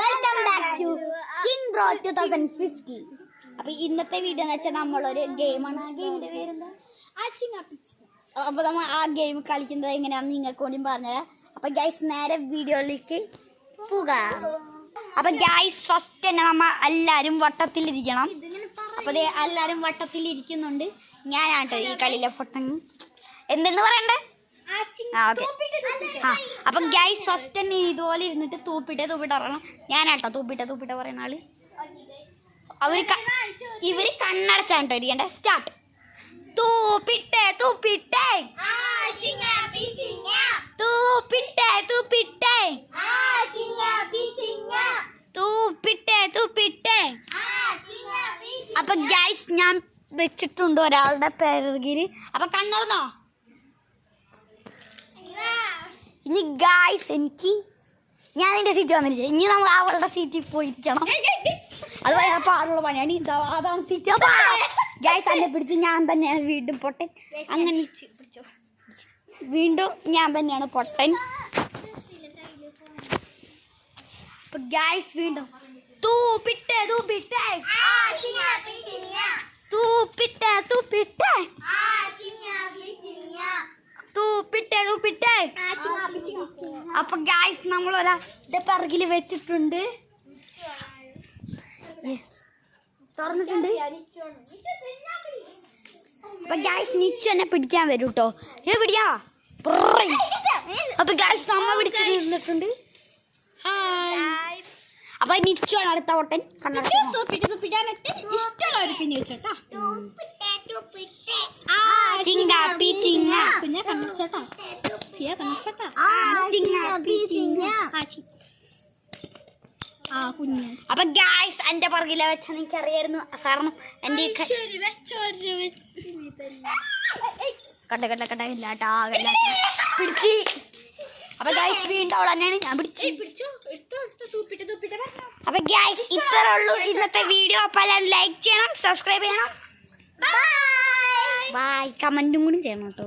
Welcome back to king bro 2050. അപ്പൊ ഇന്നത്തെ video എന്ന് വെച്ചാൽ നമ്മളൊരു ഗെയിമാണ്. ആ ഗെയിമിന്റെ പേരെന്താ? അപ്പൊ നമ്മൾ ആ ഗെയിം കളിക്കുന്നത് എങ്ങനെയാണെന്ന് നിങ്ങൾക്ക് കൂടി പറഞ്ഞുതരാം. അപ്പൊ ഗൈസ് നേരെ വീഡിയോയിലേക്ക് പോകാം. അപ്പൊ ഗൈസ് ഫസ്റ്റ് തന്നെ നമ്മ എല്ലാരും വട്ടത്തിലിരിക്കണം. അപ്പൊ എല്ലാരും വട്ടത്തിലിരിക്കുന്നുണ്ട്. ഞാനാട്ടോ ഈ കളിയിലെ പൊട്ടൻ. എന്തെന്ന് പറയണ്ടേ? അപ്പൊ ഗൈസ് ഫസ്റ്റ് തന്നെ ഇതുപോലെ ഇരുന്നിട്ട് തൂപ്പിട്ടെ പറയണം. ഞാനാട്ടോ തൂപ്പിട്ടെ പറയുന്ന ആള്. ഇവര് കണ്ണടച്ചാട്ടോ ഇരിക്കണ്ടേ. സ്റ്റാർട്ട്. തൂപ്പിട്ടെ തൂപ്പിട്ടെ തൂപ്പിട്ടെ തൂപ്പിട്ടെ തൂപ്പിട്ടെ തൂപ്പിട്ടെ. അപ്പൊ ഗൈസ് ഞാൻ വെച്ചിട്ടുണ്ട് ഒരാളുടെ പിറകില്. അപ്പൊ കണ്ണുറന്നോ. ഇനി ഗൈസ് എനിക്ക് ഞാൻ നിന്റെ സീറ്റ് വന്നിരിക്കും. ഇനി നമ്മൾ അവളുടെ സീറ്റിൽ പോയിരിക്കണം. അത് ഭയങ്കര പാടുള്ള പണിയാണ്. അതാണ് സീറ്റ്. ഗൈസ് എന്നെ പിടിച്ച് ഞാൻ തന്നെയാണ് വീണ്ടും പൊട്ടൻ. അങ്ങനെ പിടിച്ചോ. വീണ്ടും ഞാൻ തന്നെയാണ് പൊട്ടൻ. അപ്പൊ ഗൈസ് വീണ്ടും തൂപ്പിട്ടെ തൂപ്പിട്ടെ തൂപ്പിട്ടെ തൂപ്പിട്ടെ തൂപ്പിട്ടെ തൂപ്പിട്ടെ. അപ്പൊ ഗൈസ് നമ്മൾ ഒരാളുടെ പിറകില് വെച്ചിട്ടുണ്ട്. തുറന്നിട്ടുണ്ട്. അപ്പൊ ഗൈസ് നിച്ചു എന്നെ പിടിക്കാൻ വരും കേട്ടോ. പിടിക്കാ. അപ്പൊ ഗൈസ് നമ്മ പിടിച്ചിട്ട് നിന്നിട്ടുണ്ട്. അപ്പൊ നിച്ചാണ് അടുത്ത പൊട്ടൻ. ഇഷ്ടമുള്ളവർ പിന്നെ വെച്ചോട്ടാ. അപ്പൊ ഗൈസ് എന്റെ പുറകിലെ വെച്ചാൽ എനിക്കറിയായിരുന്നു. കാരണം എന്റെ കട്ട ഇല്ലാട്ടാ പിടിച്ച്. അപ്പൊ ഗൈസ് വീണ്ടും അവൾ തന്നെയാണ്. ഞാൻ പിടിച്ചു. അപ്പൊ ഗൈസ് ഇത്രേ ഉള്ളൂ ഇന്നത്തെ വീഡിയോ. അപ്പൊ എല്ലാവരും ലൈക്ക് ചെയ്യണം, സബ്സ്ക്രൈബ് ചെയ്യണം, ബൈ, കമന്റും കൂടി ചെയ്യണം കേട്ടോ.